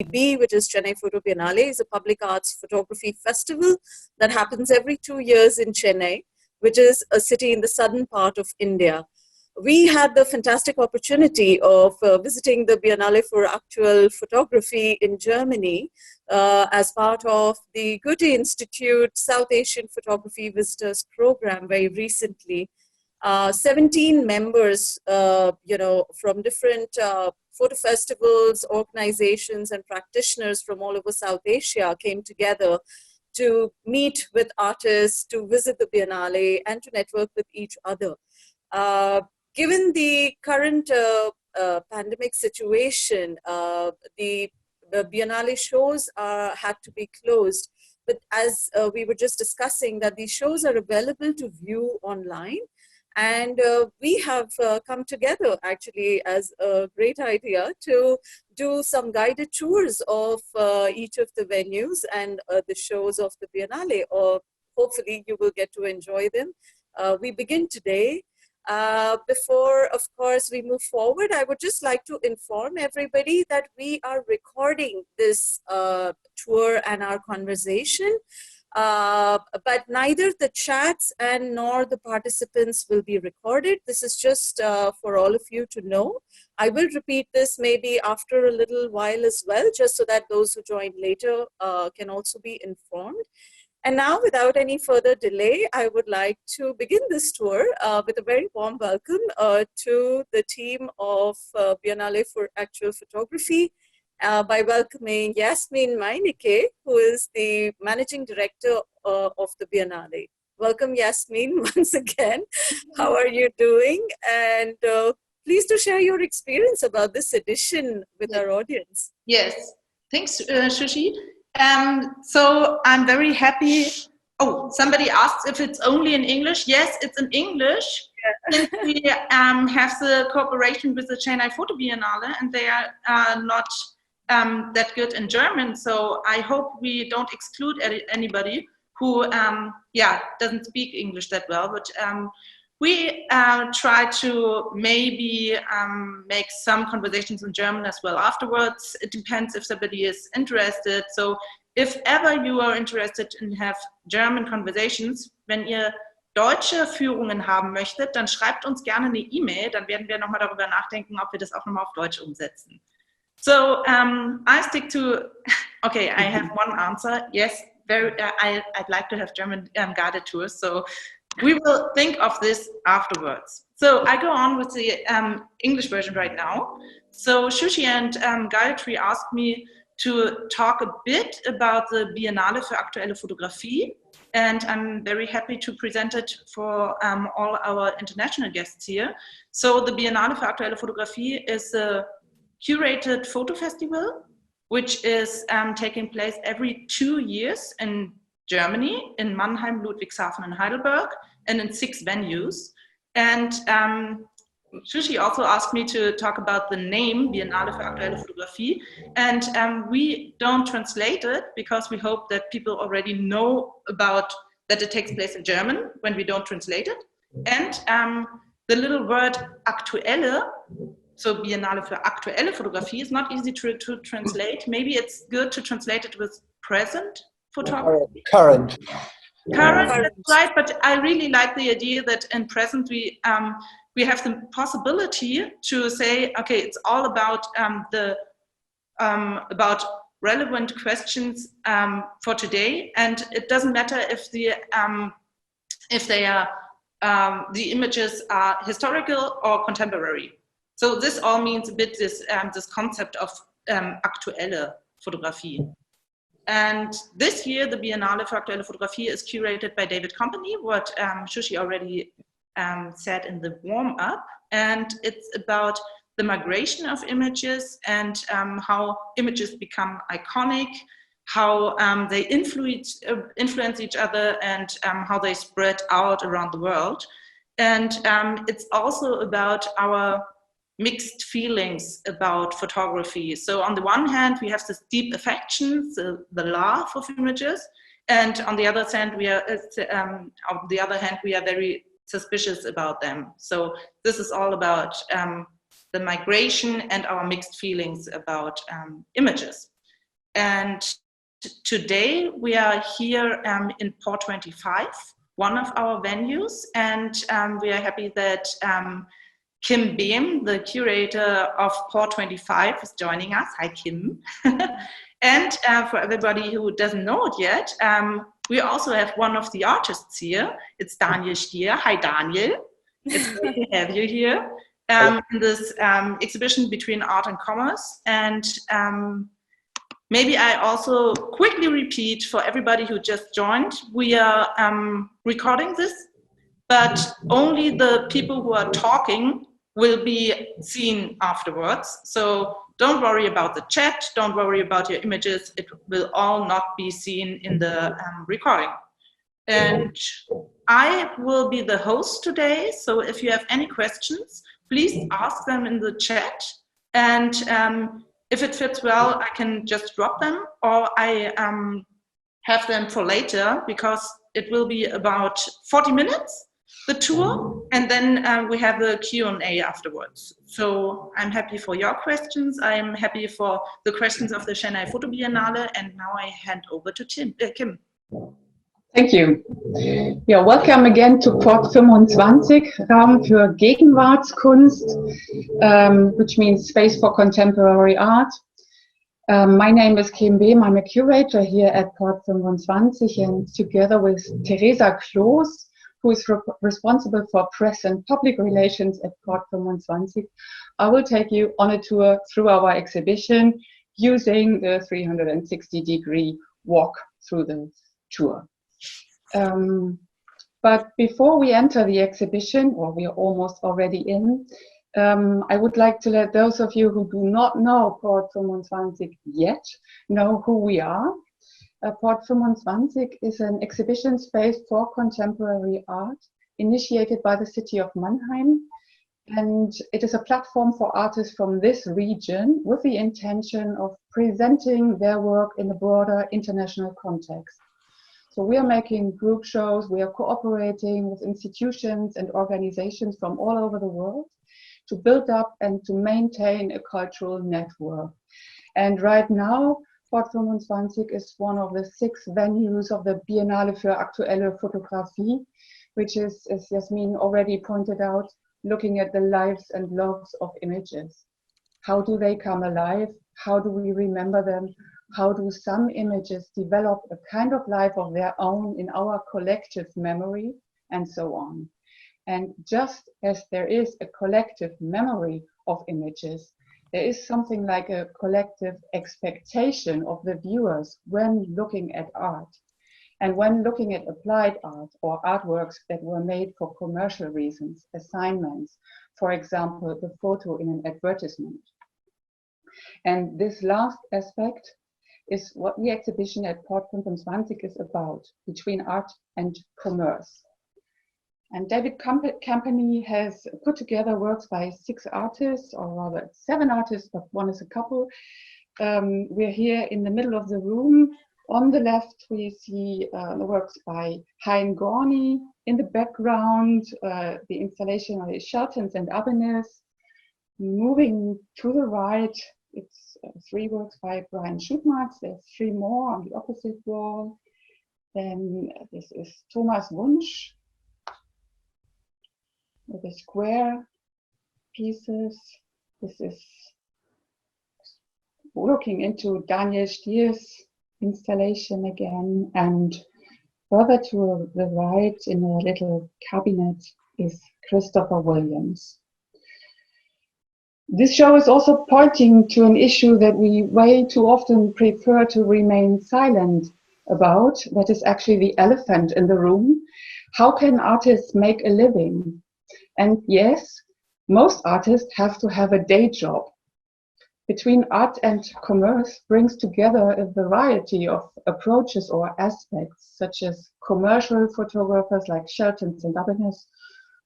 CPB, which is Chennai Photo Biennale, is a public arts photography festival that happens every 2 years in Chennai, which is a city in the southern part of India. We had the fantastic opportunity of visiting the Biennale for Actuelle Photography in Germany as part of the Goethe Institute South Asian Photography Visitors Program very recently. 17 members, from different photo festivals, organizations, and practitioners from all over South Asia came together to meet with artists, to visit the Biennale, and to network with each other. Given the current pandemic situation, the Biennale shows had to be closed. But as we were just discussing, that these shows are available to view online. And we have come together actually as a great idea to do some guided tours of each of the venues and the shows of the Biennale, or hopefully you will get to enjoy them. We begin today. Before, of course, we move forward, I would just like to inform everybody that we are recording this tour and our conversation. But neither the chats and nor the participants will be recorded. This is just for all of you to know. I will repeat this maybe after a little while as well, just so that those who join later can also be informed. And now, without any further delay, I would like to begin this tour with a very warm welcome to the team of Biennale for Actuelle Photography, by welcoming Yasmin Meinicke, who is the Managing Director of the Biennale. Welcome, Yasmin, once again. How are you doing? And please to share your experience about this edition with our audience. Yes, thanks, Shushi. So I'm very happy. Oh, somebody asked if it's only in English. Yes, it's in English. Yeah. Since we have the cooperation with the Chennai Photo Biennale, and they are not that good in German, so I hope we don't exclude anybody who doesn't speak English that well, but we try to maybe make some conversations in German as well afterwards. It depends if somebody is interested. So if ever you are interested in have German conversations, wenn ihr deutsche Führungen haben möchtet, dann schreibt uns gerne eine E-Mail, dann werden wir nochmal darüber nachdenken, ob wir das auch nochmal auf Deutsch umsetzen. So I stick to, okay, I have one answer. Yes, I'd like to have German guided tours. So we will think of this afterwards. So I go on with the English version right now. So Shushi and Gayatri asked me to talk a bit about the Biennale für aktuelle Fotografie. And I'm very happy to present it for all our international guests here. So the Biennale für aktuelle Fotografie is a curated photo festival, which is taking place every 2 years in Germany, in Mannheim, Ludwigshafen, and Heidelberg, and in 6 venues. And Shushi also asked me to talk about the name Biennale für aktuelle Fotografie, and we don't translate it because we hope that people already know about that it takes place in German when we don't translate it. And the little word aktuelle, so Biennale für aktuelle Fotografie, is not easy to translate. Maybe it's good to translate it with present photography. Current, that's right. But I really like the idea that in present we have the possibility to say, okay, it's all about about relevant questions for today, and it doesn't matter if they are the images are historical or contemporary. So this all means a bit this concept of aktuelle Fotografie. And this year, the Biennale für aktuelle Fotografie is curated by David Company, what Shushi already said in the warm-up. And it's about the migration of images and how images become iconic, how they influence each other, and how they spread out around the world. And it's also about our mixed feelings about photography. So on the one hand, we have this deep affection, the love of images, and on the other hand, we are very suspicious about them. So this is all about the migration and our mixed feelings about images. And today we are here in Port 25, one of our venues, and we are happy that Kim Behm, the curator of Port 25, is joining us. Hi, Kim. And for everybody who doesn't know it yet, we also have one of the artists here. It's Daniel Stier. Hi, Daniel. It's great to have you here in this exhibition between art and commerce. And maybe I also quickly repeat for everybody who just joined, we are recording this, but only the people who are talking will be seen afterwards. So don't worry about the chat, don't worry about your images, it will all not be seen in the recording. And I will be the host today, so if you have any questions, please ask them in the chat. And if it fits well, I can just drop them, or I have them for later, because it will be about 40 minutes, the tour, and then we have the Q&A afterwards. So I'm happy for your questions. I'm happy for the questions of the Chennai Photo Biennale, and now I hand over to Kim. Thank you. Yeah, welcome again to Port 25, Raum für Gegenwartskunst, which means space for contemporary art. My name is Kim Behm. I'm a curator here at Port 25, and together with Teresa Kloos, who is responsible for press and public relations at Port 25, I will take you on a tour through our exhibition using the 360-degree walk through the tour. But before we enter the exhibition, or we are almost already in, I would like to let those of you who do not know Port 25 yet know who we are. Port 25 is an exhibition space for contemporary art initiated by the city of Mannheim, and it is a platform for artists from this region with the intention of presenting their work in a broader international context. So we are making group shows, we are cooperating with institutions and organizations from all over the world to build up and to maintain a cultural network. And right now, Port 25 is one of the 6 venues of the Biennale für aktuelle Fotografie, which is, as Yasmin already pointed out, looking at the lives and loves of images. How do they come alive? How do we remember them? How do some images develop a kind of life of their own in our collective memory, and so on. And just as there is a collective memory of images, there is something like a collective expectation of the viewers when looking at art. And when looking at applied art or artworks that were made for commercial reasons, assignments, for example, the photo in an advertisement. And this last aspect is what the exhibition at Port 25 is about, between art and commerce. And David Company has put together works by 6 artists, or rather 7 artists, but one is a couple. We're here in the middle of the room. On the left, we see the works by Hein Gorny. In the background, the installation of Sheltons and Abenes. Moving to the right, it's 3 works by Brian Schutmarz. There's 3 more on the opposite wall. Then this is Thomas Wunsch with the square pieces. This is looking into Daniel Stier's installation again. And further to the right in a little cabinet is Christopher Williams. This show is also pointing to an issue that we way too often prefer to remain silent about, that is actually the elephant in the room. How can artists make a living? And yes, most artists have to have a day job. Between art and commerce brings together a variety of approaches or aspects, such as commercial photographers like Sheltons and Abenes,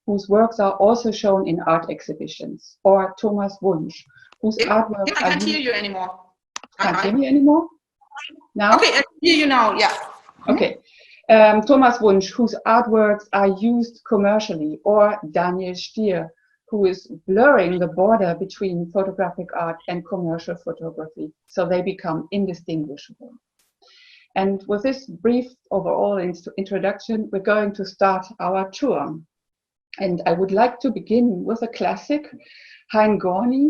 whose works are also shown in art exhibitions, or Thomas Wunsch, whose artwork I can't hear you anymore. Can't hear me anymore? Now? Okay, I can hear you now, yeah. Okay. Thomas Wunsch, whose artworks are used commercially, or Daniel Stier, who is blurring the border between photographic art and commercial photography, so they become indistinguishable. And with this brief overall introduction, we're going to start our tour. And I would like to begin with a classic, Hein Gorny,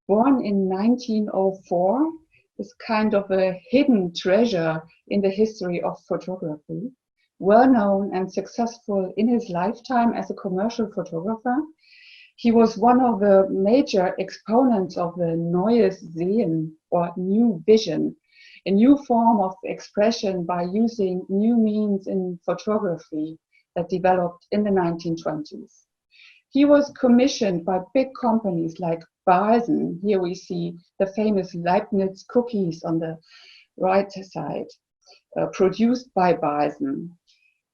born in 1904, is kind of a hidden treasure in the history of photography. Well known and successful in his lifetime as a commercial photographer, he was one of the major exponents of the Neues Sehen, or new vision, a new form of expression by using new means in photography that developed in the 1920s. He was commissioned by big companies like Behm. Here we see the famous Leibniz cookies on the right side, produced by Behm.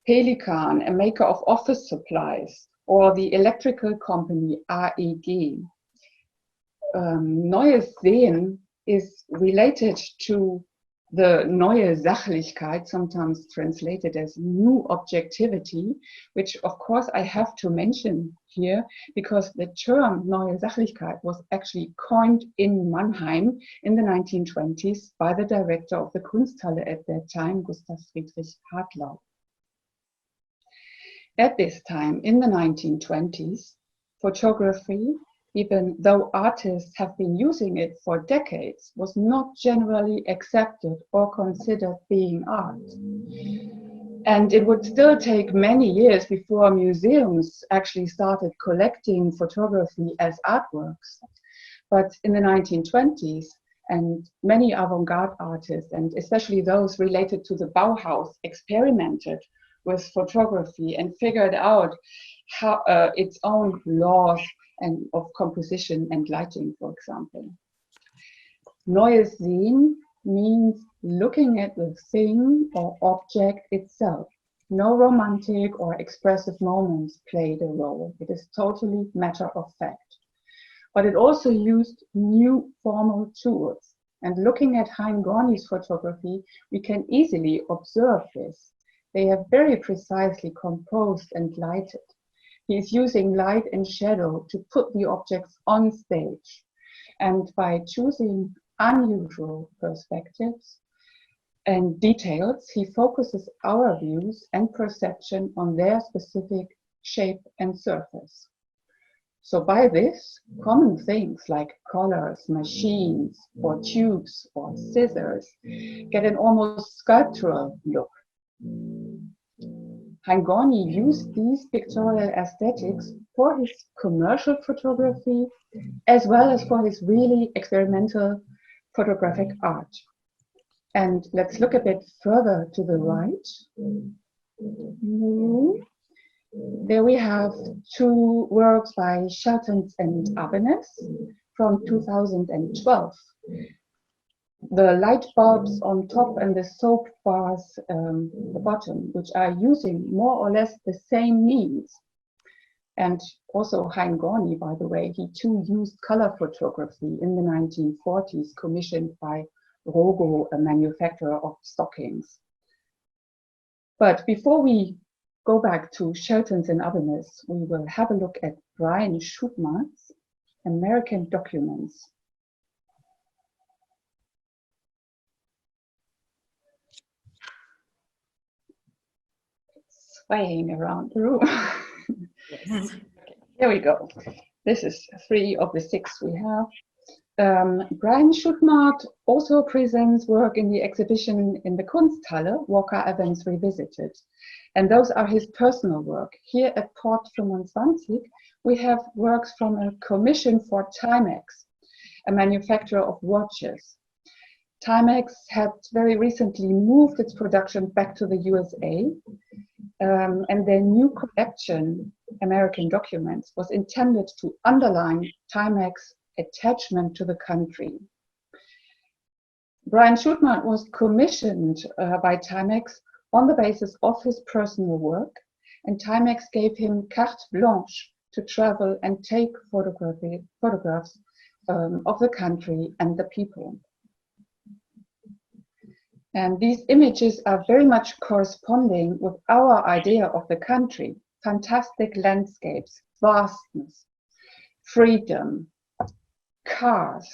Pelikan, a maker of office supplies, or the electrical company AEG. Neues Sehen is related to the neue Sachlichkeit, sometimes translated as new objectivity, which of course I have to mention here because the term neue Sachlichkeit was actually coined in Mannheim in the 1920s by the director of the Kunsthalle at that time, Gustav Friedrich Hartlau. At this time, in the 1920s, photography, even though artists have been using it for decades, was not generally accepted or considered being art. And it would still take many years before museums actually started collecting photography as artworks. But in the 1920s, and many avant-garde artists, and especially those related to the Bauhaus, experimented with photography and figured out how its own laws and of composition and lighting, for example. Neues Sehen means looking at the thing or object itself. No romantic or expressive moments played a role. It is totally matter of fact. But it also used new formal tools. And looking at Hein Gorny's photography, we can easily observe this. They are very precisely composed and lighted. He is using light and shadow to put the objects on stage. And by choosing unusual perspectives and details, he focuses our views and perception on their specific shape and surface. So by this, common things like colors, machines, or tubes, or scissors get an almost sculptural look. Hein Gorny used these pictorial aesthetics for his commercial photography as well as for his really experimental photographic art. And let's look a bit further to the right. There we have two works by Shelton and Abenes from 2012. The light bulbs on top and the soap bars the bottom, which are using more or less the same means. And also Hein Gorny, by the way, he too used color photography in the 1940s, commissioned by Rogo, a manufacturer of stockings. But before we go back to Shelton's and Abenes, we will have a look at Brian Schutmart's American Documents. Swaying around the room. Yes. Okay, here we go. This is 3 of the 6 we have. Brian Schutmart also presents work in the exhibition in the Kunsthalle, Walker Evans Revisited. And those are his personal work. Here at Port 25, we have works from a commission for Timex, a manufacturer of watches. Timex had very recently moved its production back to the USA, and their new collection, American Documents, was intended to underline Timex's attachment to the country. Brian Schutmart was commissioned by Timex on the basis of his personal work, and Timex gave him carte blanche to travel and take photographs of the country and the people. And these images are very much corresponding with our idea of the country: fantastic landscapes, vastness. freedom, cars.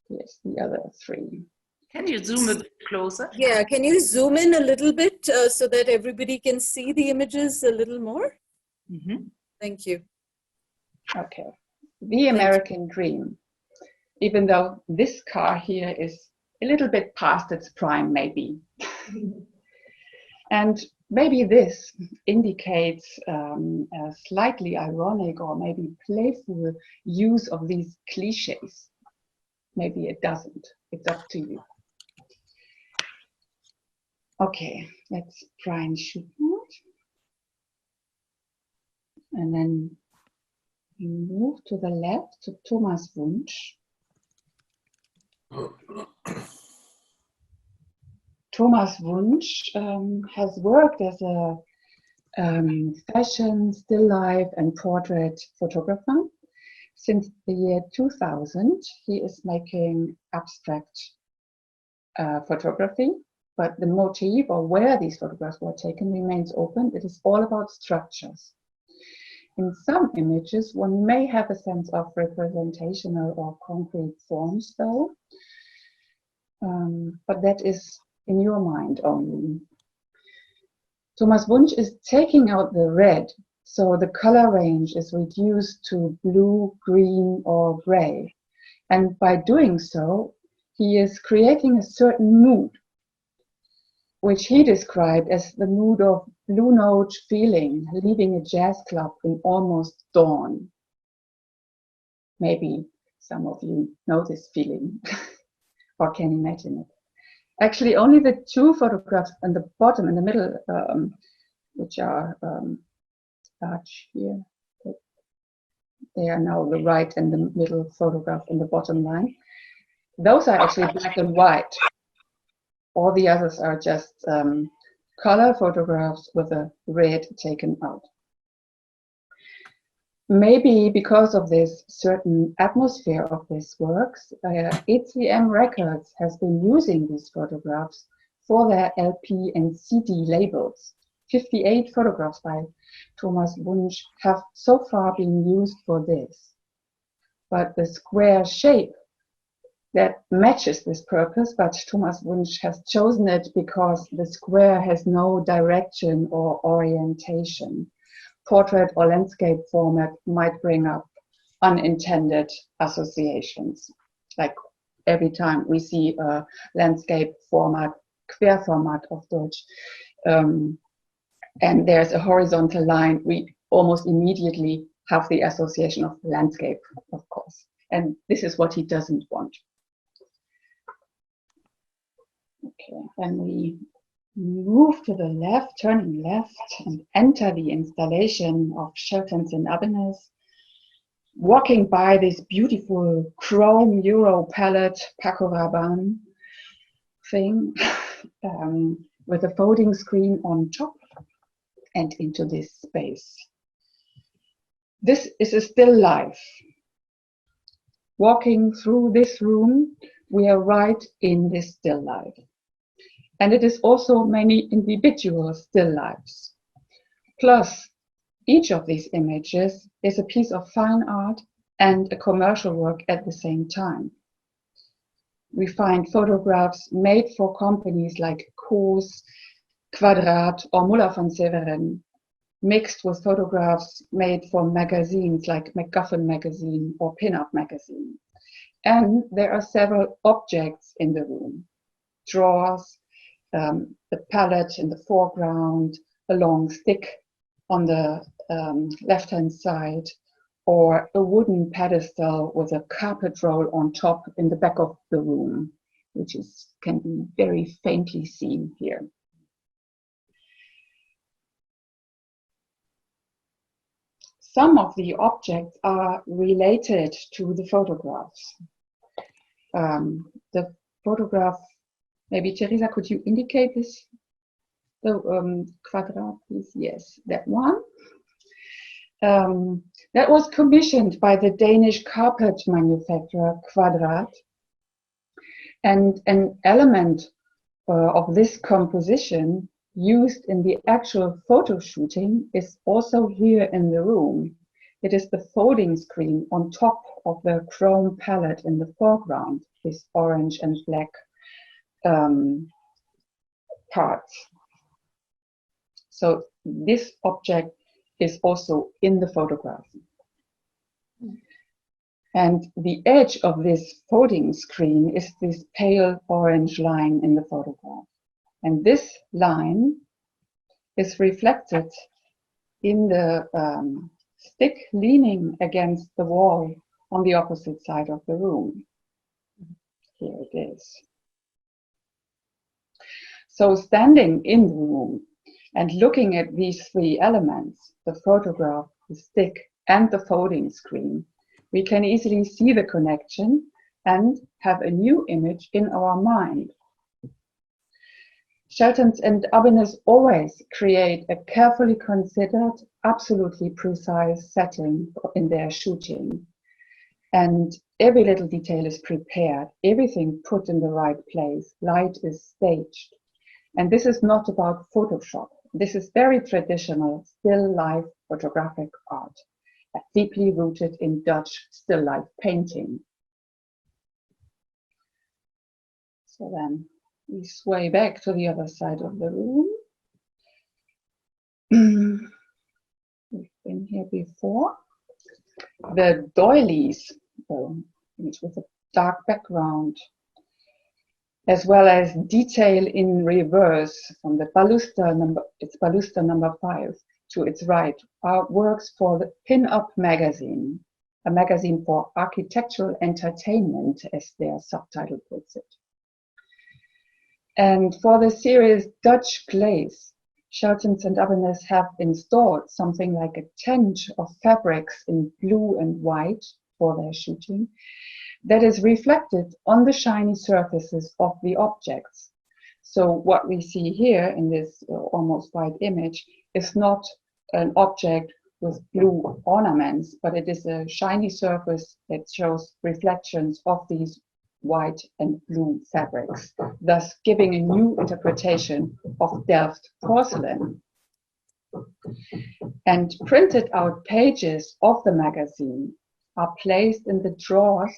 Yes, the other three. Can you zoom a bit closer? Yeah, can you zoom in a little bit so that everybody can see the images a little more? Mm-hmm. Thank you. Okay, the American dream. Even though this car here is a little bit past its prime, maybe. And maybe this indicates a slightly ironic or maybe playful use of these cliches. Maybe it doesn't. It's up to you. Okay, let's try and shoot mode. And then we move to the left to Thomas Wunsch. Thomas Wunsch has worked as a fashion, still life and portrait photographer. Since the year 2000, he is making abstract photography, but the motif or where these photographs were taken remains open. It is all about structures. In some images, one may have a sense of representational or concrete forms, though, but that is in your mind only. Thomas Wunsch is taking out the red, so the color range is reduced to blue, green, or gray. And by doing so, he is creating a certain mood, which he described as the mood of blue note feeling, leaving a jazz club in almost dawn. Maybe some of you know this feeling or can imagine it. Actually, only the two photographs on the bottom and the middle, which are large here, they are now the right and the middle photograph in the bottom line. Those are actually black and white. All the others are just color photographs with a red taken out. Maybe because of this certain atmosphere of these works, ECM Records has been using these photographs for their LP and CD labels. 58 photographs by Thomas Wunsch have so far been used for this. But the square shape that matches this purpose, but Thomas Wunsch has chosen it because the square has no direction or orientation. Portrait or landscape format might bring up unintended associations. Like every time we see a landscape format, Querformat auf Deutsch, and there's a horizontal line, we almost immediately have the association of landscape, of course. And this is what he doesn't want. Okay, then we move to the left, turning left, and enter the installation of Shelton's in Abbenes, walking by this beautiful chrome Euro palette Paco Rabanne thing with a folding screen on top and into this space. This is a still life. Walking through this room, we are right in this still life. And it is also many individual still lifes. Plus, each of these images is a piece of fine art and a commercial work at the same time. We find photographs made for companies like Koos, Quadrat, or Muller van Severen, mixed with photographs made for magazines like MacGuffin Magazine or Pinup Magazine. And there are several objects in the room. Drawers, the palette in the foreground, a long stick on the left-hand side, or a wooden pedestal with a carpet roll on top in the back of the room, which can be very faintly seen here. Some of the objects are related to the photographs. The photograph, maybe Teresa, could you indicate this? The quadrat, please. Yes, that one. That was commissioned by the Danish carpet manufacturer Quadrat. And an element of this composition used in the actual photo shooting is also here in the room. It is the folding screen on top of the chrome palette in the foreground, this orange and black parts. So this object is also in the photograph. And the edge of this folding screen is this pale orange line in the photograph. And this line is reflected in the stick leaning against the wall on the opposite side of the room. Here it is. So standing in the room and looking at these three elements, the photograph, the stick, and the folding screen, we can easily see the connection and have a new image in our mind. Shelton and Abbenes always create a carefully considered, absolutely precise setting in their shooting. And every little detail is prepared, everything put in the right place, light is staged. And this is not about Photoshop. This is very traditional, still life photographic art, deeply rooted in Dutch still life painting. So then we sway back to the other side of the room. We've been here before. The doilies, with a dark background, as well as detail in reverse from the baluster number, it's baluster number 5 to its right, are works for the Pinup Magazine, a magazine for architectural entertainment, as their subtitle puts it. And for the series Dutch Glaze, Shelton and Abbenes have installed something like a tent of fabrics in blue and white for their shooting that is reflected on the shiny surfaces of the objects. So what we see here in this almost white image is not an object with blue ornaments, but it is a shiny surface that shows reflections of these white and blue fabrics, thus giving a new interpretation of Delft porcelain. And printed out pages of the magazine are placed in the drawers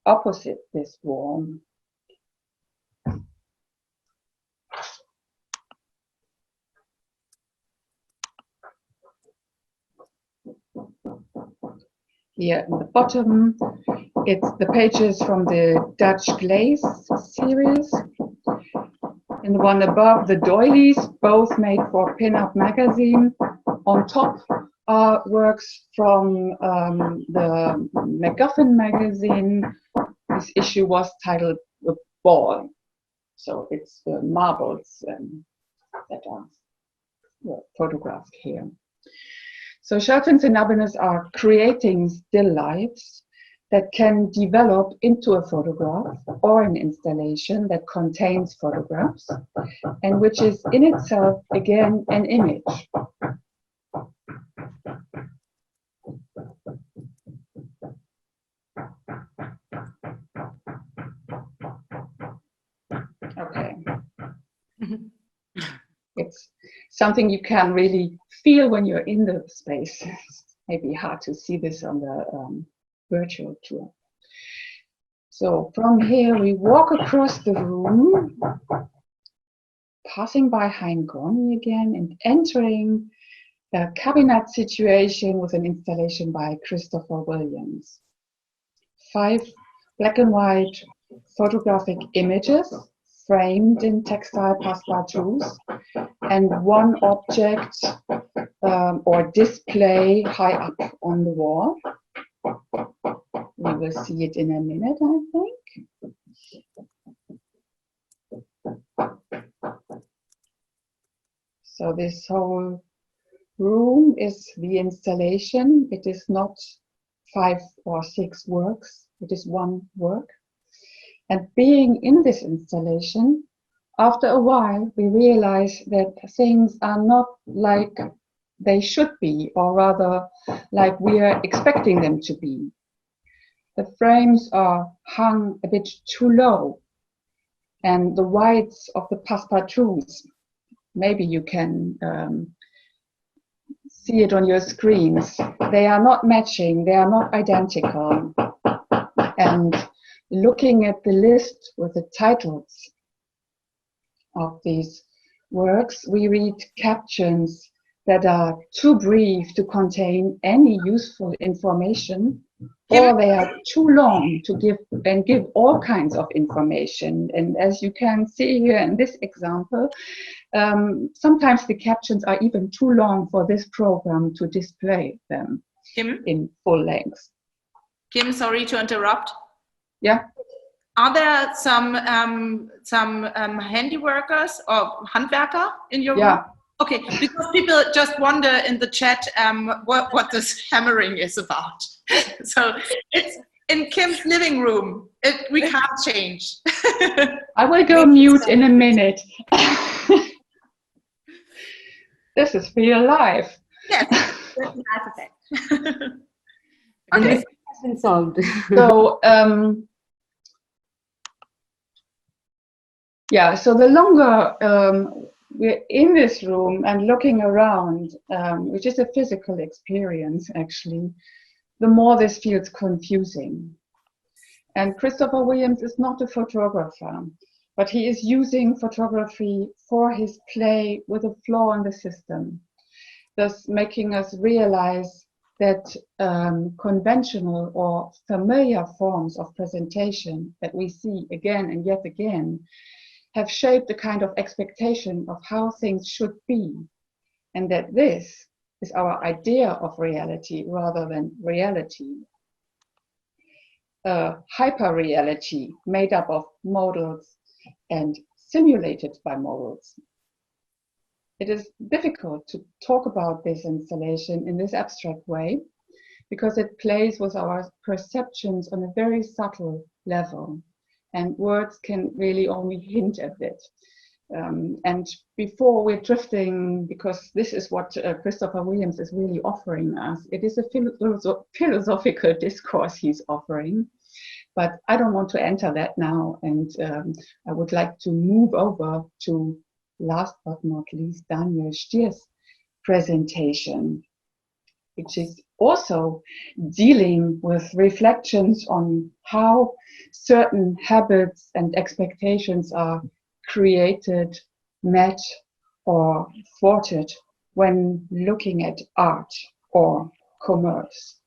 opposite this wall. Here in the bottom, it's the pages from the Dutch Glaze series. And the one above, the doilies, both made for Pinup Magazine. On top are works from the MacGuffin magazine. This issue was titled The Ball. So it's the marbles that are photographed here. So Shelton and Abbenes are creating still lifes that can develop into a photograph or an installation that contains photographs and which is in itself, again, an image. Okay. It's something you can really feel when you're in the space. It's maybe hard to see this on the virtual tour. So from here we walk across the room, passing by Heingonny again and entering a cabinet situation with an installation by Christopher Williams. 5 black and white photographic images framed in textile passepartouts and 1 object or display high up on the wall. We will see it in a minute, I think. So this whole room is the installation. It is not 5 or 6 works, it is 1 work. And being in this installation, after a while, we realize that things are not like they should be, or rather like we are expecting them to be. The frames are hung a bit too low, and the whites of the passepartouts, maybe you can see it on your screens. They are not matching, they are not identical. And looking at the list with the titles of these works, we read captions that are too brief to contain any useful information, or they are too long to give all kinds of information. And as you can see here in this example, sometimes the captions are even too long for this program to display them in full length. Kim, sorry to interrupt. Yeah. Are there some handy workers or Handwerker in your room? Okay, because people just wonder in the chat what this hammering is about. So it's in Kim's living room. We can't change. I will go mute in a minute. This is real life. Yes, that's life effect. Okay. Has been solved. So yeah, so the longer we're in this room and looking around, which is a physical experience actually, the more this feels confusing. And Christopher Williams is not a photographer, but he is using photography for his play with a flaw in the system, thus making us realize that conventional or familiar forms of presentation that we see again and yet again have shaped a kind of expectation of how things should be, and that this is our idea of reality rather than reality. Hyper-reality made up of models and simulated by models. It is difficult to talk about this installation in this abstract way because it plays with our perceptions on a very subtle level, and words can really only hint at it. And before we're drifting, because this is what Christopher Williams is really offering us, it is a philosophical discourse he's offering, but I don't want to enter that now, and I would like to move over to, last but not least, Daniel Stier's presentation, which is also dealing with reflections on how certain habits and expectations are created, met, or thwarted when looking at art or commerce.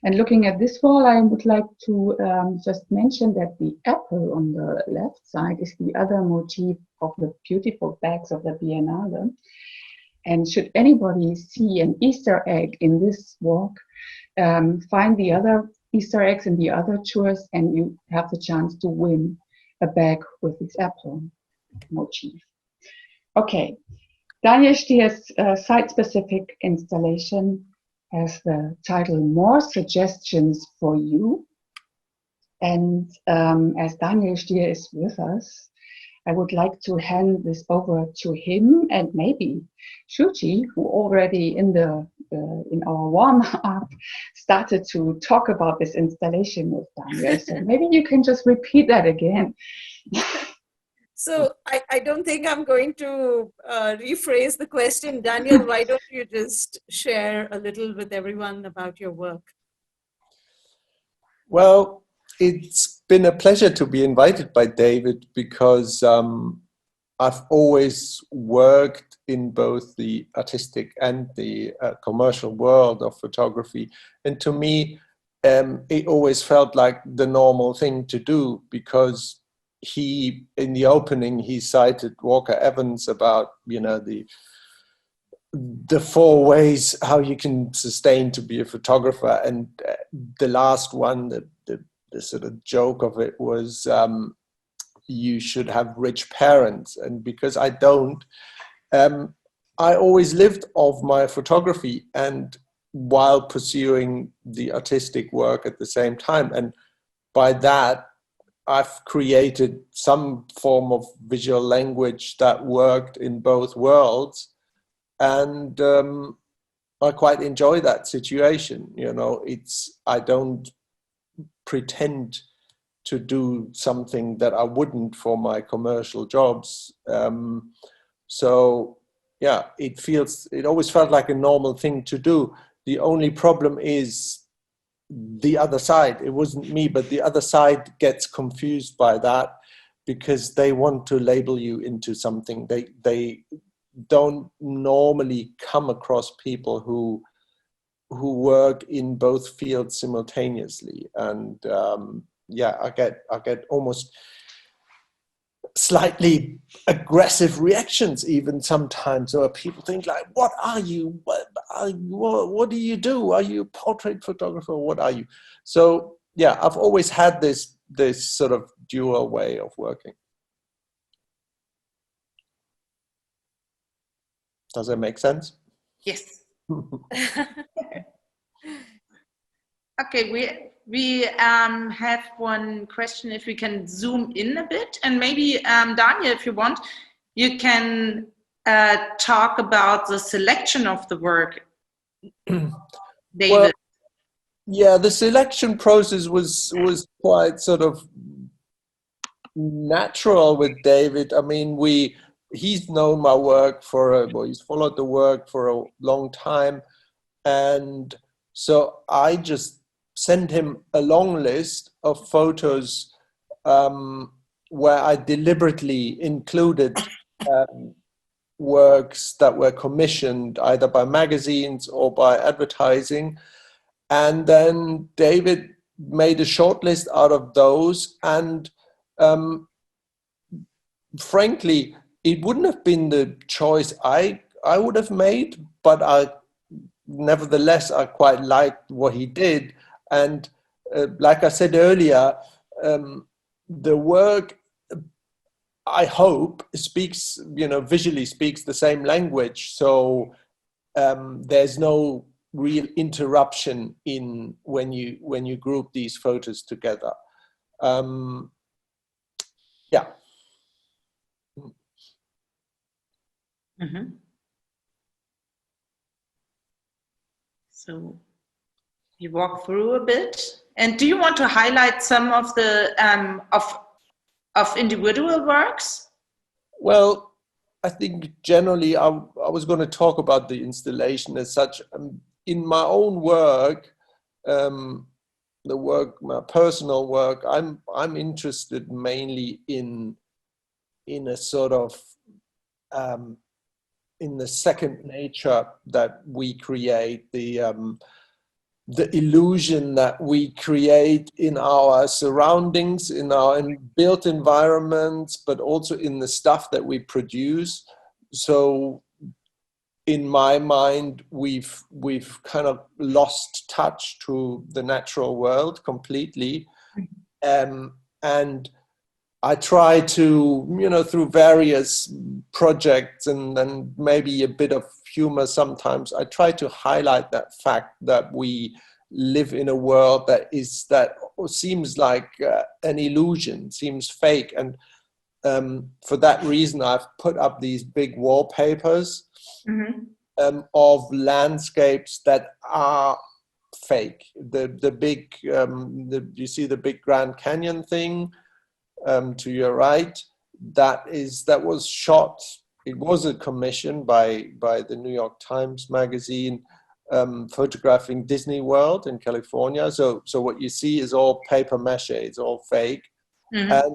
And looking at this wall, I would like to just mention that the apple on the left side is the other motif of the beautiful bags of the Biennale. And should anybody see an Easter egg in this walk, find the other Easter eggs in the other tours, and you have the chance to win a bag with this apple motif. Okay, Daniel Stier's site-specific installation has the title More Suggestions for You. And as Daniel Stier is with us, I would like to hand this over to him and maybe Shuji, who already in our warm-up started to talk about this installation with Daniel. So maybe you can just repeat that again. So I don't think I'm going to rephrase the question. Daniel, why don't you just share a little with everyone about your work? Well, it's been a pleasure to be invited by David because I've always worked in both the artistic and the commercial world of photography. And to me, it always felt like the normal thing to do because in the opening, he cited Walker Evans about, the 4 ways how you can sustain to be a photographer. And the last one, the sort of joke of it was you should have rich parents. And because I don't, I always lived off my photography and while pursuing the artistic work at the same time. And by that, I've created some form of visual language that worked in both worlds. And I quite enjoy that situation. I don't pretend to do something that I wouldn't for my commercial jobs. So it always felt like a normal thing to do. The only problem is the other side. It wasn't me, but the other side gets confused by that because they want to label you into something. They don't normally come across people who work in both fields simultaneously. And I get almost slightly aggressive reactions even sometimes, or people think like, what are you, what do you do, are you a portrait photographer, what are you? So I've always had this sort of dual way of working. Does that make sense? Yes. Okay, we have one question, if we can zoom in a bit, and maybe Daniel, if you want, you can talk about the selection of the work. David. Well, the selection process was quite sort of natural with David. I mean, he's known my work he's followed the work for a long time, and so I just sent him a long list of photos where I deliberately included works that were commissioned either by magazines or by advertising. And then David made a short list out of those. And frankly, it wouldn't have been the choice I would have made, but nevertheless, I quite liked what he did. And like I said earlier, the work, I hope, speaks, visually speaks the same language. So there's no real interruption in when you group these photos together. Mm-hmm. So you walk through a bit, and do you want to highlight some of the of individual works? Well, I think generally I was going to talk about the installation as such. In my own work, my personal work, I'm interested mainly in a sort of in the second nature that we create, the illusion that we create in our surroundings, in our built environments, but also in the stuff that we produce. So in my mind, we've kind of lost touch to the natural world completely. And I try to, through various projects and maybe a bit of humor sometimes, I try to highlight that fact that we live in a world that seems like an illusion, seems fake. And for that reason, I've put up these big wallpapers of landscapes that are fake. The big, you see the big Grand Canyon thing to your right, that was shot. It was a commission by the New York Times magazine, photographing Disney World in California. So what you see is all paper mache, it's all fake. And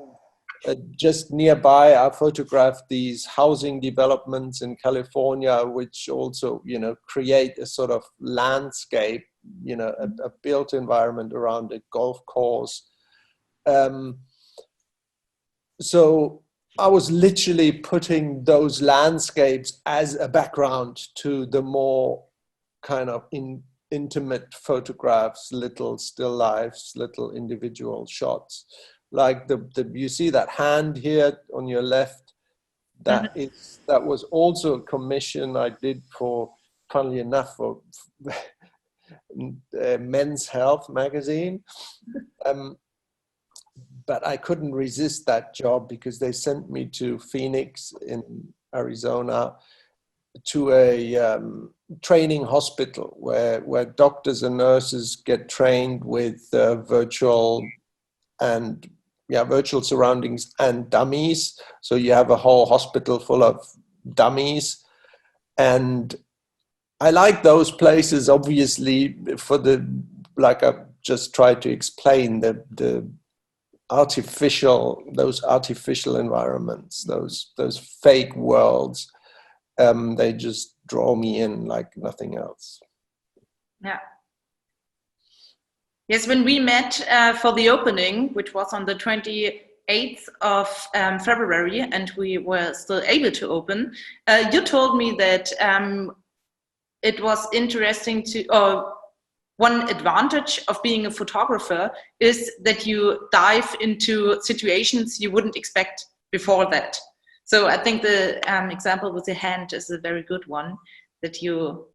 just nearby, I photographed these housing developments in California, which also, create a sort of landscape, a built environment around a golf course. So I was literally putting those landscapes as a background to the more kind of intimate photographs, little still lifes, little individual shots. Like you see that hand here on your left, that was also a commission I did for, funnily enough, for Men's Health magazine. But I couldn't resist that job because they sent me to Phoenix in Arizona to a training hospital where doctors and nurses get trained with virtual surroundings and dummies. So you have a whole hospital full of dummies, And I like those places, obviously, for the, like I just tried to explain, the those artificial environments, those fake worlds. They just draw me in like nothing else. Yeah. Yes, when we met for the opening, which was on the 28th of February, and we were still able to open, you told me that it was interesting to, one advantage of being a photographer is that you dive into situations you wouldn't expect before that. So I think the example with the hand is a very good one, that you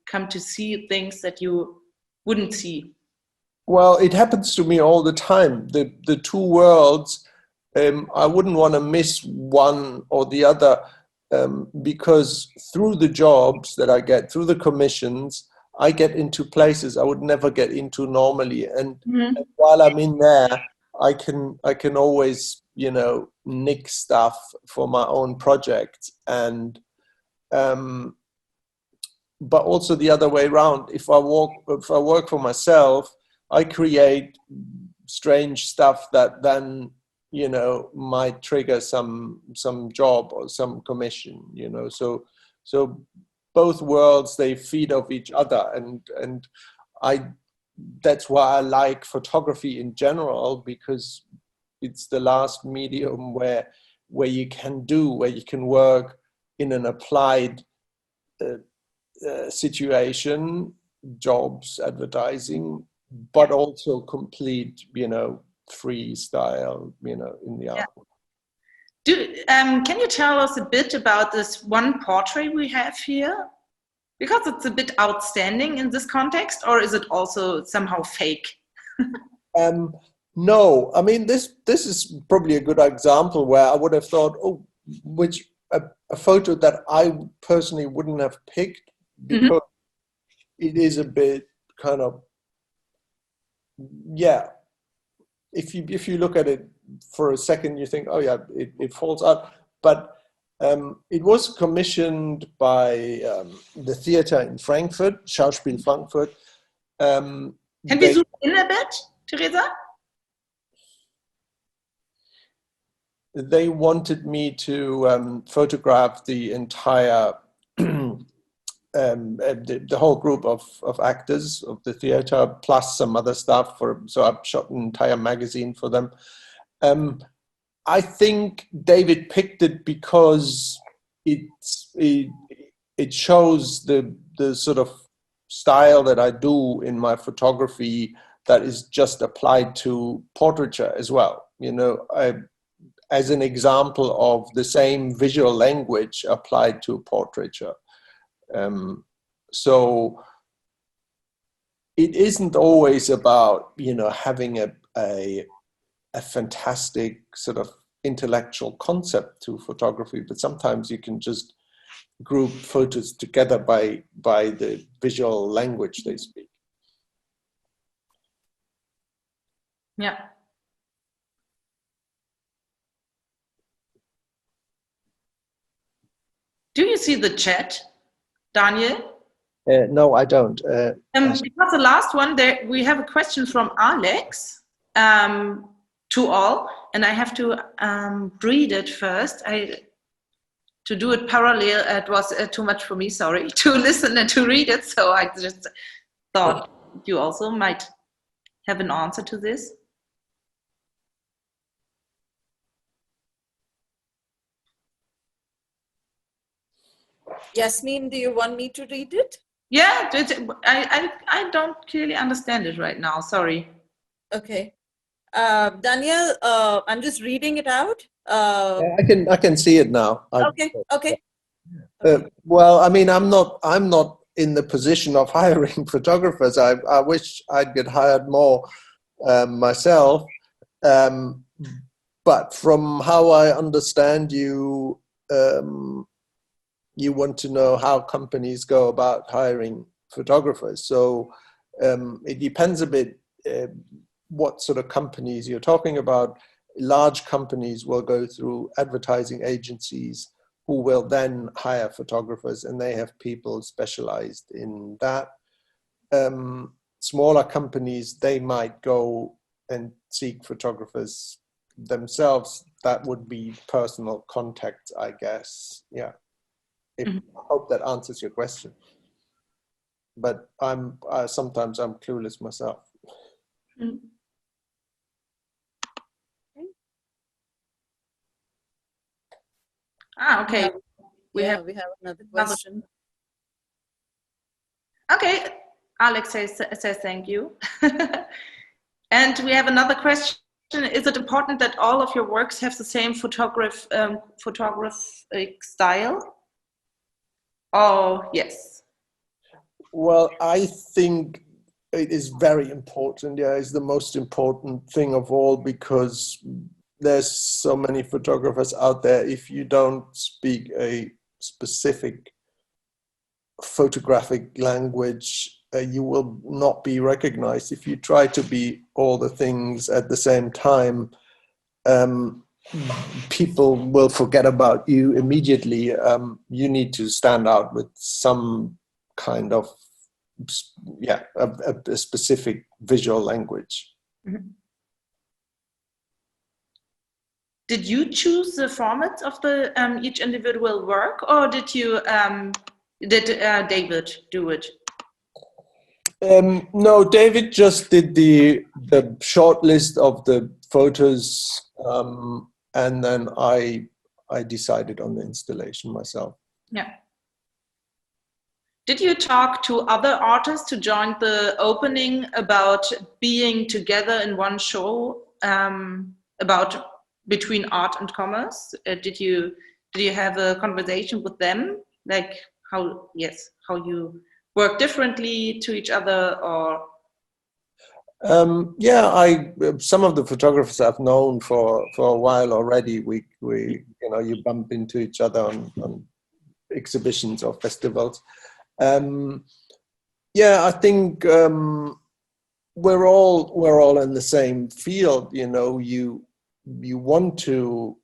come to see things that you wouldn't see. Well, it happens to me all the time. The two worlds, I wouldn't want to miss one or the other, because through the jobs that I get, through the commissions, I get into places I would never get into normally. And while I'm in there, I can always, you know, nick stuff for my own project. And but also the other way around. If I work for myself, I create strange stuff that then, you know, might trigger some job or some commission, you know. So both worlds, they feed off each other, and that's why I like photography in general, because it's the last medium where you can work in an applied situation, jobs, advertising, but also complete, you know, freestyle, you know, in the art. Can you tell us a bit about this one portrait we have here? Because it's a bit outstanding in this context, or is it also somehow fake? No, I mean, this is probably a good example where I would have thought, oh, a photo that I personally wouldn't have picked, because it is a bit kind of, yeah. If you look at it for a second, you think, oh yeah, it falls out. But it was commissioned by the theater in Frankfurt, Schauspiel Frankfurt. Can we zoom in a bit, Teresa? They wanted me to photograph the entire, the whole group of actors of the theater, plus some other stuff. So I've shot an entire magazine for them. I think David picked it because it shows the sort of style that I do in my photography that is just applied to portraiture as well. You know, as an example of the same visual language applied to portraiture. So it isn't always about, you know, having a fantastic sort of intellectual concept to photography, but sometimes you can just group photos together by the visual language they speak. Yeah. Do you see the chat, Daniel? No, I don't. Because the last one, we have a question from Alex to all, and I have to read it first. To do it parallel, it was too much for me, sorry, to listen and to read it, so I just thought you also might have an answer to this. Yasmin, do you want me to read it? Yeah, I don't clearly understand it right now, sorry. Okay. Daniel, I'm just reading it out. I can see it now. Okay. Well, I mean, I'm not in the position of hiring photographers. I wish I'd get hired more myself. But from how I understand you, you want to know how companies go about hiring photographers. So it depends a bit what sort of companies you're talking about. Large companies will go through advertising agencies who will then hire photographers, and they have people specialized in that. Smaller companies, they might go and seek photographers themselves. That would be personal contact, I guess. Yeah. I hope that answers your question. But sometimes I'm clueless myself. Okay. We have another question. Okay, Alex says thank you. And we have another question. Is it important that all of your works have the same photographic style? Oh, yes. Well, I think it is very important. Yeah, it's the most important thing of all, because there's so many photographers out there. If you don't speak a specific photographic language, you will not be recognized. If you try to be all the things at the same time, people will forget about you immediately. You need to stand out with some kind of, a specific visual language. Did you choose the format of the each individual work, or did David do it? No, David just did the short list of the photos, and then I decided on the installation myself. Yeah. Did you talk to other artists who joined the opening about being together in one show, about between art and commerce? Did you have a conversation with them, like how you work differently to each other, or? Some of the photographers I've known for a while already. We you bump into each other on exhibitions or festivals. I think we're all in the same field. You want to.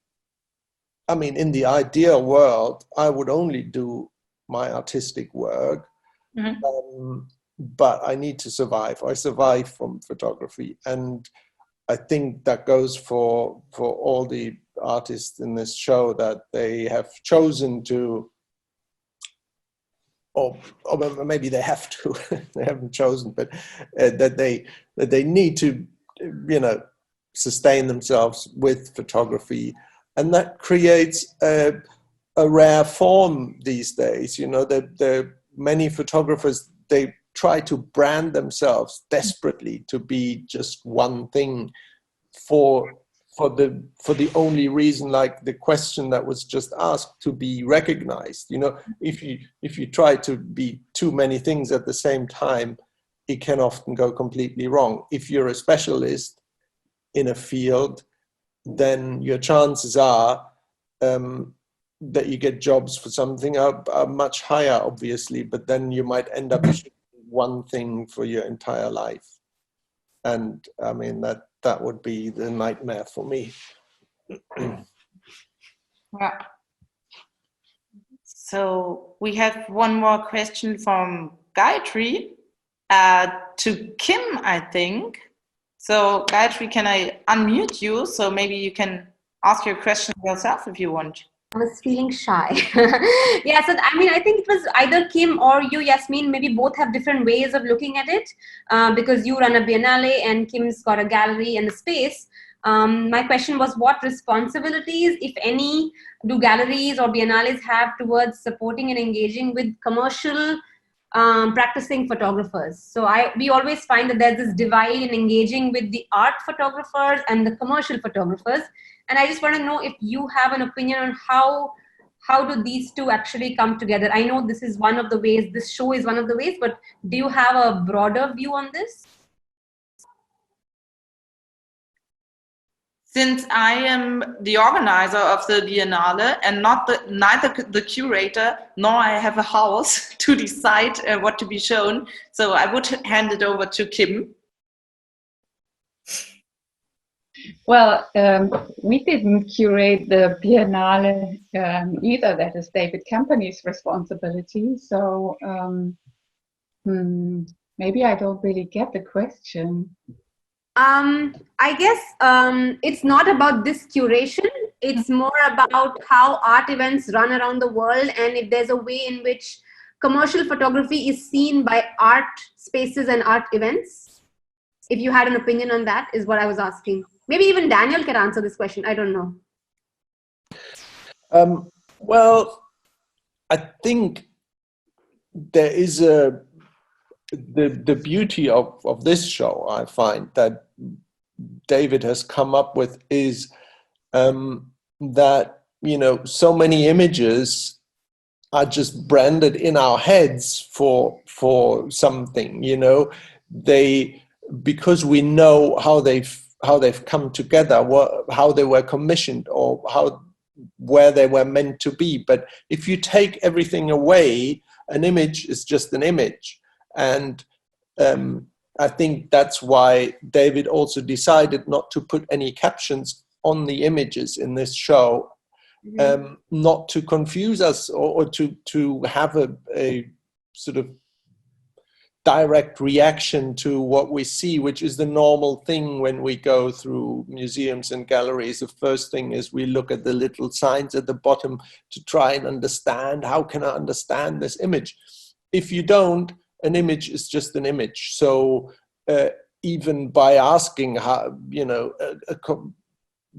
I mean, in the ideal world, I would only do my artistic work. But I need to survive. I survive from photography, and I think that goes for all the artists in this show, that they have chosen to, or maybe they have to. They haven't chosen, but that they need to, sustain themselves with photography, and that creates a rare form these days. There many photographers, they try to brand themselves desperately to be just one thing for the only reason, like the question that was just asked, to be recognized. If you try to be too many things at the same time, it can often go completely wrong. If you're a specialist in a field, then your chances are that you get jobs for something are much higher, obviously, but then you might end up shooting one thing for your entire life. And I mean, that would be the nightmare for me. Yeah. So we have one more question from Gayatri to Kim, I think. So Gayatri, can I unmute you? So maybe you can ask your question yourself if you want. I was feeling shy. Yeah, so I mean, I think it was either Kim or you, Yasmin. Maybe both have different ways of looking at it, because you run a biennale and Kim's got a gallery and a space. My question was, what responsibilities, if any, do galleries or biennales have towards supporting and engaging with commercial practicing photographers? So we always find that there's this divide in engaging with the art photographers and the commercial photographers. And I just want to know if you have an opinion on how do these two actually come together? I know this is one of the ways, this show is one of the ways, but do you have a broader view on this? Since I am the organizer of the Biennale and neither the curator nor I have a house to decide what to be shown, so I would hand it over to Kim. Well, we didn't curate the Biennale either. That is David Campany's responsibility. So maybe I don't really get the question. I guess it's not about this curation. It's more about how art events run around the world, and if there's a way in which commercial photography is seen by art spaces and art events. If you had an opinion on that, is what I was asking. Maybe even Daniel can answer this question. I don't know. Well, I think there is the beauty of this show, I find, that David has come up with is that, you know, so many images are just branded in our heads for something, you know, because we know how they've come together, how they were commissioned, or where they were meant to be. But if you take everything away, an image is just an image. And I think that's why David also decided not to put any captions on the images in this show, not to confuse us or to have a sort of direct reaction to what we see, which is the normal thing when we go through museums and galleries. The first thing is we look at the little signs at the bottom to try and understand, how can I understand this image? If you don't, an image is just an image. So even by asking how, you know,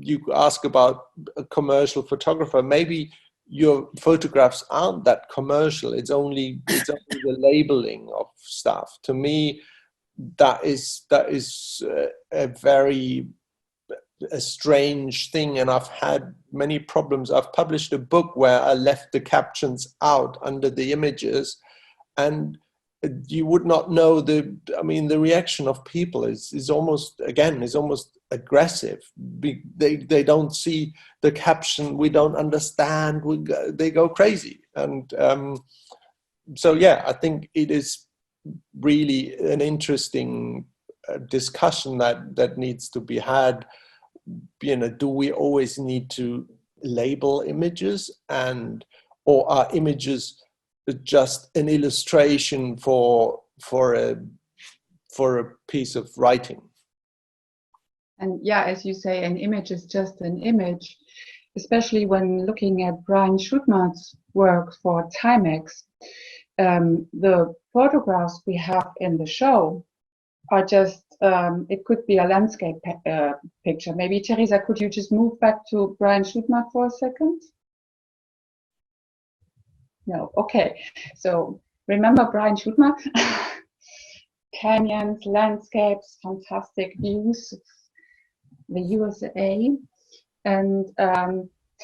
you ask about a commercial photographer, maybe your photographs aren't that commercial. It's only the labeling of stuff. To me, that is a strange thing, and I've had many problems. I've published a book where I left the captions out under the images, and you would not know the reaction of people is almost aggressive. They don't see the caption, we don't understand, they go crazy. And so yeah, I think it is really an interesting discussion that needs to be had. You know, do we always need to label images, or are images just an illustration for a piece of writing? And yeah, as you say, an image is just an image, especially when looking at Brian Schutmart's work for Timex. The photographs we have in the show are just, it could be a landscape picture. Maybe, Teresa, could you just move back to Brian Schutmart for a second? No, okay. So remember Brian Schutmart? Canyons, landscapes, fantastic views of the USA. And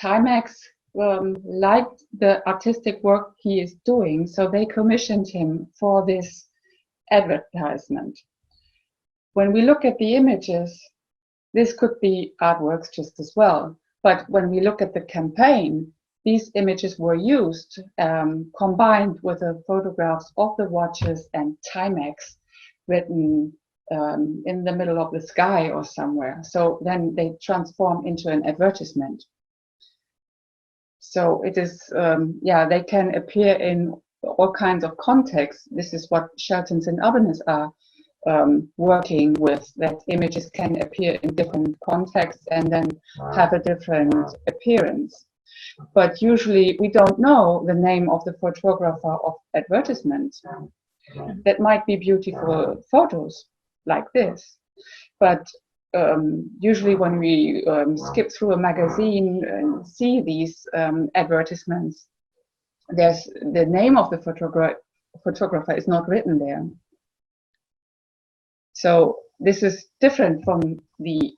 Timex liked the artistic work he is doing, so they commissioned him for this advertisement. When we look at the images, this could be artworks just as well. But when we look at the campaign, these images were used, combined with the photographs of the watches and Timex written in the middle of the sky or somewhere. So then they transform into an advertisement. So it is, they can appear in all kinds of contexts. This is what Sheltons and Albanese are working with, that images can appear in different contexts and then have a different appearance. But usually we don't know the name of the photographer of advertisements. That might be beautiful photos like this, but usually when we skip through a magazine and see these advertisements, there's the name of the photographer is not written there. So this is different from the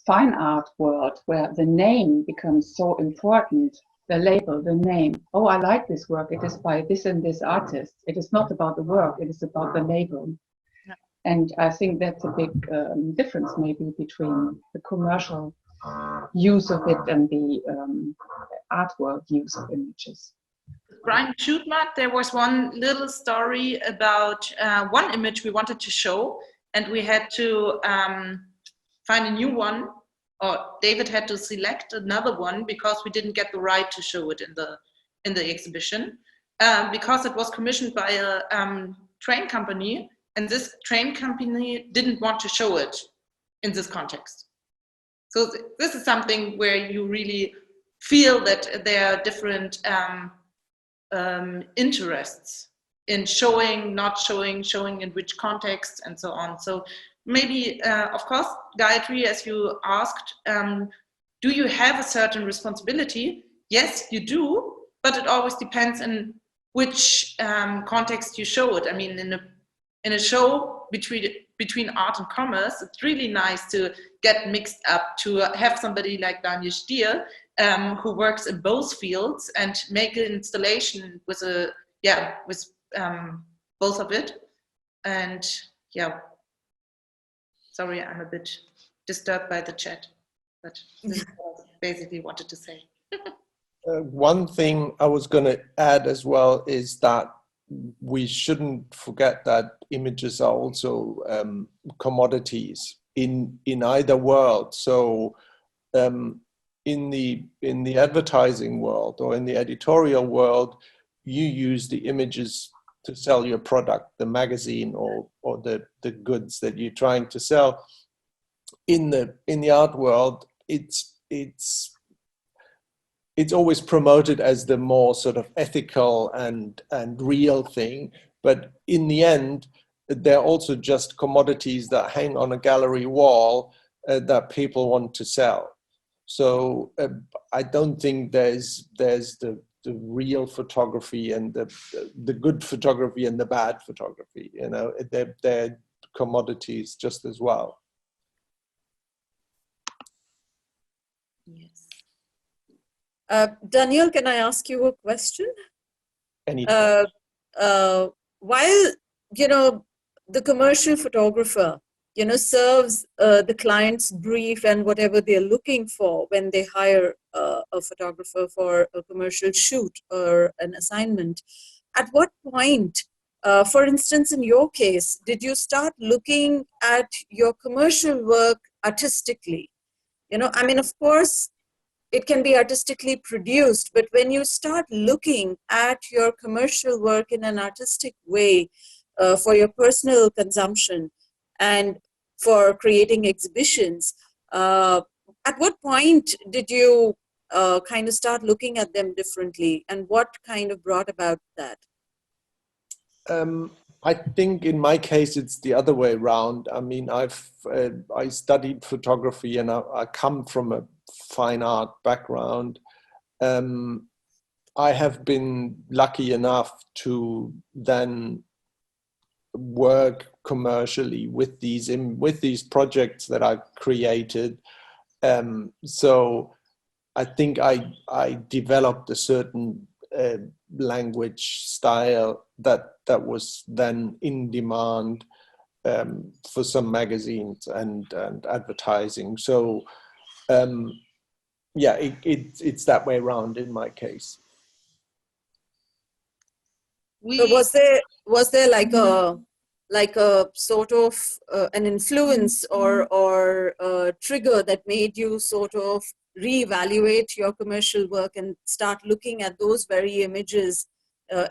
fine art world, where the name becomes so important. The label, the name. Oh, I like this work. It is by this and this artist. It is not about the work. It is about the label. Yeah. And I think that's a big difference, maybe, between the commercial use of it and the artwork use of images. Brian Schutmart, there was one little story about one image we wanted to show, and we had to find a new one, or David had to select another one because we didn't get the right to show it in the exhibition, because it was commissioned by a train company, and this train company didn't want to show it in this context. So this is something where you really feel that there are different interests in showing, not showing, showing in which context, and so on. So maybe, of course, Gayatri, as you asked, do you have a certain responsibility? Yes, you do, but it always depends on which context you show it. I mean, in a show between art and commerce, it's really nice to get mixed up, to have somebody like Daniel Stier, who works in both fields and make an installation with both of it. And yeah, sorry, I'm a bit disturbed by the chat, but this is what I basically wanted to say. One thing I was going to add as well is that we shouldn't forget that images are also commodities in either world. So in the advertising world or in the editorial world, you use the images to sell your product, the magazine or the goods that you're trying to sell. In the art world, it's always promoted as the more sort of ethical and real thing, but in the end, they're also just commodities that hang on a gallery wall that people want to sell. So I don't think there's the real photography and the good photography and the bad photography. You know, they're commodities just as well. Yes. Daniel, can I ask you a question? Anytime. While, the commercial photographer, serves the client's brief and whatever they're looking for when they hire a photographer for a commercial shoot or an assignment, at what point, for instance, in your case, did you start looking at your commercial work artistically? I mean, of course, it can be artistically produced, but when you start looking at your commercial work in an artistic way for your personal consumption and for creating exhibitions, at what point did you kind of start looking at them differently, and what kind of brought about that? I think in my case, it's the other way around. I mean, I studied photography and I come from a fine art background. I have been lucky enough to then work commercially with these projects that I've created. So I think I developed a certain language style that was then in demand for some magazines and advertising. So yeah, it's that way around in my case. So was there like a sort of an influence or a trigger that made you sort of reevaluate your commercial work and start looking at those very images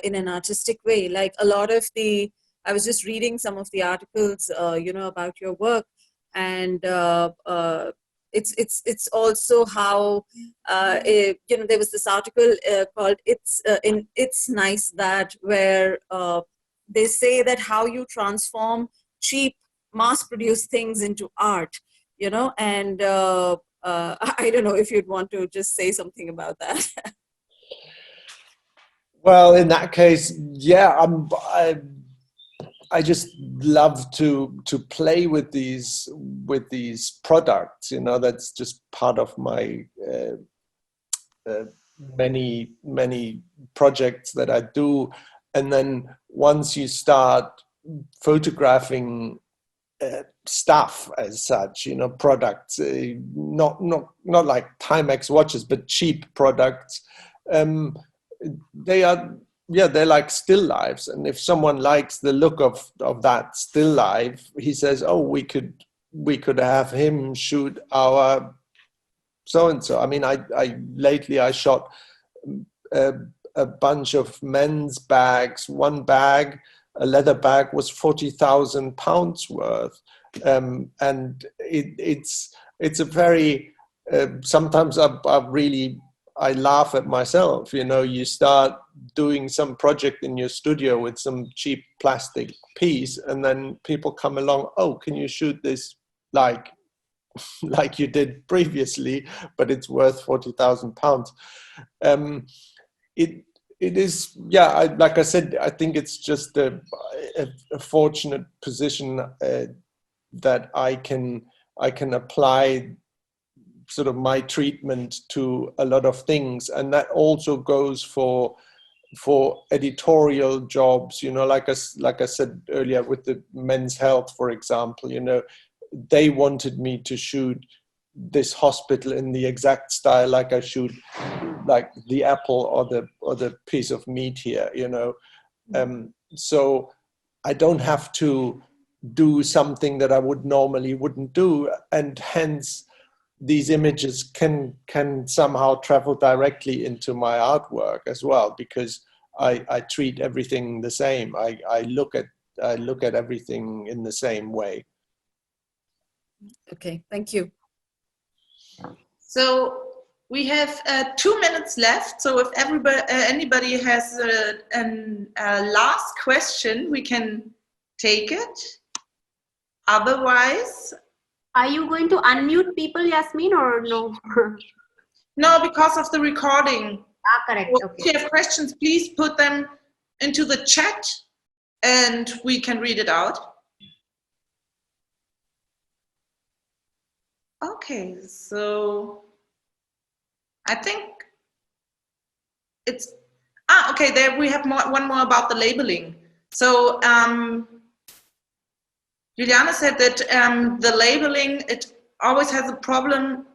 in an artistic way? Like a lot of I was just reading some of the articles, about your work, and it's also how there was this article called "It's Nice That," where they say that how you transform cheap mass-produced things into art, and I don't know if you'd want to just say something about that. Well, in that case, yeah, I just love to play with these products. That's just part of my many projects that I do. And then once you start photographing stuff as such, products, not like Timex watches, but cheap products, they're like still lives. And if someone likes the look of that still life, he says, oh, we could we could have him shoot our so-and-so. I mean, lately I shot a bunch of men's bags. One bag, a leather bag, was 40,000 pounds worth. And it's a very, sometimes I laugh at myself. You know, you start doing some project in your studio with some cheap plastic piece, and then people come along, oh, can you shoot this like you did previously, but it's worth 40,000 pounds. It is, yeah, like I said, I think it's just a fortunate position that I can apply sort of my treatment to a lot of things, and that also goes for editorial jobs. You know, like I said earlier with the Men's Health, for example, you know, they wanted me to shoot this hospital in the exact style like I shoot like the apple or the piece of meat here, you know. So I don't have to do something that I wouldn't do, and hence these images can somehow travel directly into my artwork as well, because I treat everything the same. I look at everything in the same way. Okay, thank you. So we have 2 minutes left. So if anybody has a last question, we can take it. Otherwise, are you going to unmute people, Yasmin, or no? No, because of the recording. Correct. So okay. if you have questions, please put them into the chat and we can read it out. Okay, so I think it's okay. There we have one more about the labeling. So Juliana said that the labeling, it always has a problem.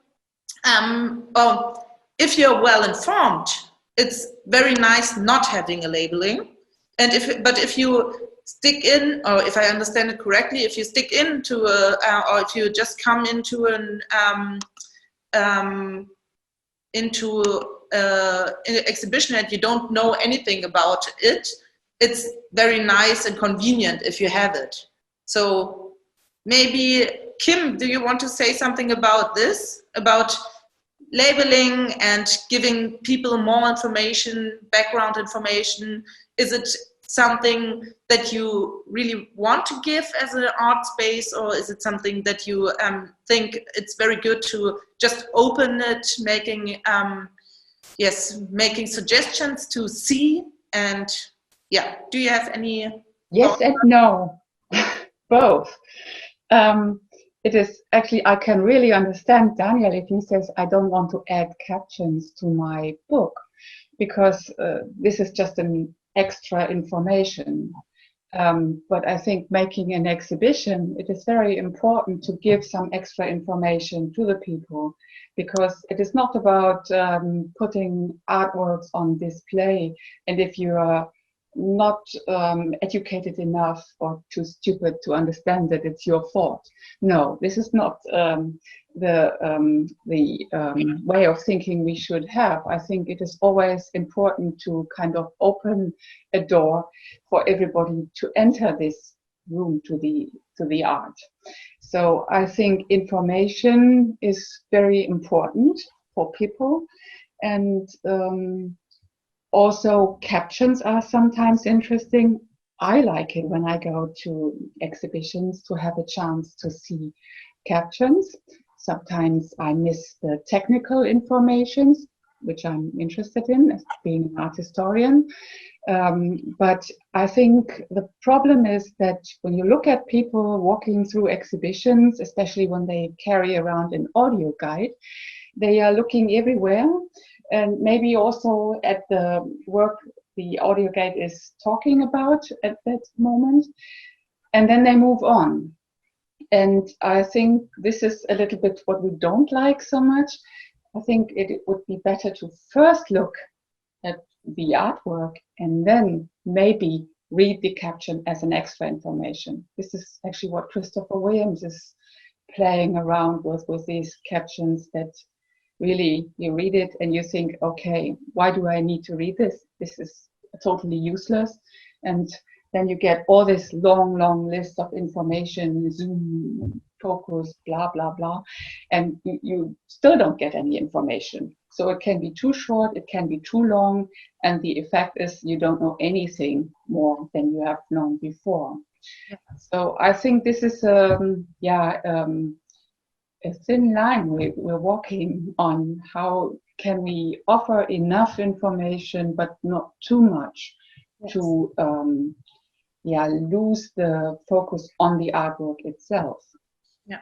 Well, if you're well informed, it's very nice not having a labeling. And if you stick in, or if I understand it correctly, if you stick into or if you just come into an exhibition and you don't know anything about it, it's very nice and convenient if you have it. So maybe, Kim, do you want to say something about this, about labeling and giving people more information, background information? Is it something that you really want to give as an art space, or is it something that you think it's very good to just open it, making suggestions to see? And yeah, do you have any? Yes and no, both. It is actually, I can really understand Daniel if he says, I don't want to add captions to my book, because this is just an extra information. But I think making an exhibition, it is very important to give some extra information to the people, because it is not about putting artworks on display, and if you are not educated enough or too stupid to understand that it's your fault. No, this is not the way of thinking we should have. I think it is always important to kind of open a door for everybody to enter this room to the art. So I think information is very important for people, and also captions are sometimes interesting. I like it when I go to exhibitions to have a chance to see captions. Sometimes I miss the technical information, which I'm interested in as being an art historian. But I think the problem is that when you look at people walking through exhibitions, especially when they carry around an audio guide, they are looking everywhere, and maybe also at the work the audio guide is talking about at that moment, and then they move on. And I think this is a little bit what we don't like so much. I think it would be better to first look at the artwork and then maybe read the caption as an extra information. This is actually what Christopher Williams is playing around with these captions that really you read it and you think, okay, why do I need to read this? This is totally useless. And then you get all this long list of information, zoom, focus, blah, blah, blah. And you still don't get any information. So it can be too short, it can be too long. And the effect is you don't know anything more than you have known before. Yeah. So I think this is, a thin line we're walking on. How can we offer enough information, but not too much, yes, to lose the focus on the artwork itself? Yeah.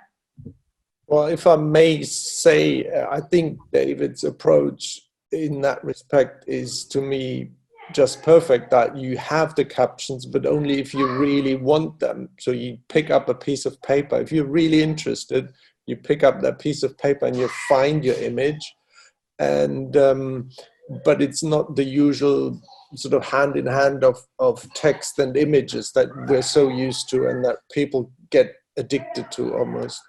Well, if I may say, I think David's approach in that respect is, to me, just perfect, that you have the captions, but only if you really want them. So you pick up a piece of paper. If you're really interested, you pick up that piece of paper and you find your image. And but it's not the usual sort of hand in hand of text and images that we're so used to and that people get addicted to almost.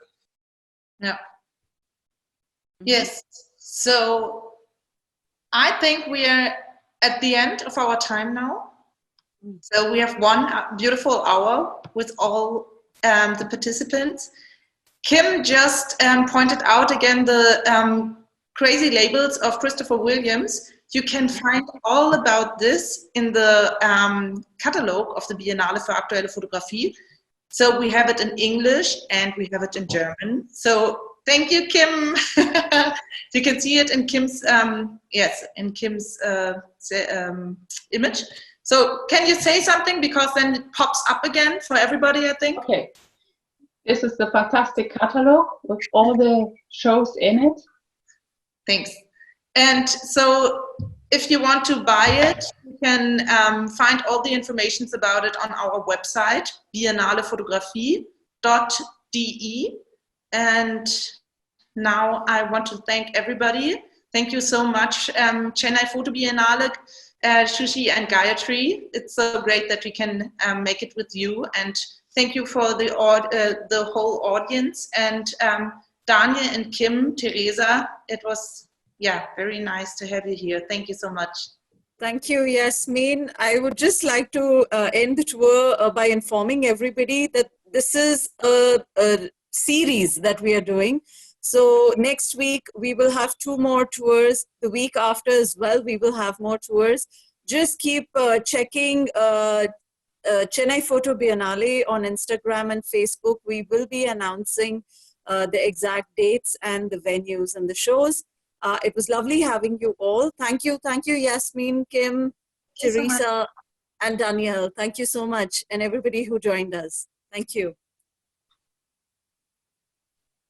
Yeah. Yes. So I think we are at the end of our time now. So we have one beautiful hour with all the participants. Kim just pointed out again the crazy labels of Christopher Williams. You can find all about this in the catalog of the Biennale für aktuelle Fotografie. So we have it in English and we have it in German. So thank you, Kim. You can see it in Kim's image. So can you say something, because then it pops up again for everybody, I think. Okay. This is the fantastic catalog with all the shows in it. Thanks. And so if you want to buy it, you can find all the information about it on our website, biennalefotografie.de. And now I want to thank everybody. Thank you so much, Chennai Photo Biennale, Shushi and Gayatri. It's so great that we can make it with you. And thank you for the whole audience. And Daniel and Kim, Teresa, it was very nice to have you here. Thank you so much. Thank you, Yasmin. I would just like to end the tour by informing everybody that this is a series that we are doing. So next week we will have 2 more tours. The week after as well, we will have more tours. Just keep checking Chennai Photo Biennale on Instagram and Facebook. We will be announcing the exact dates and the venues and the shows. It was lovely having you all. Thank you, Yasmin, Kim, Teresa, and Daniel. Thank you so much, and everybody who joined us. Thank you.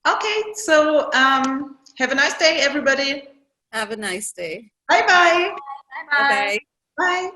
Okay, so have a nice day, everybody. Have a nice day. Bye-bye. Bye-bye. Bye.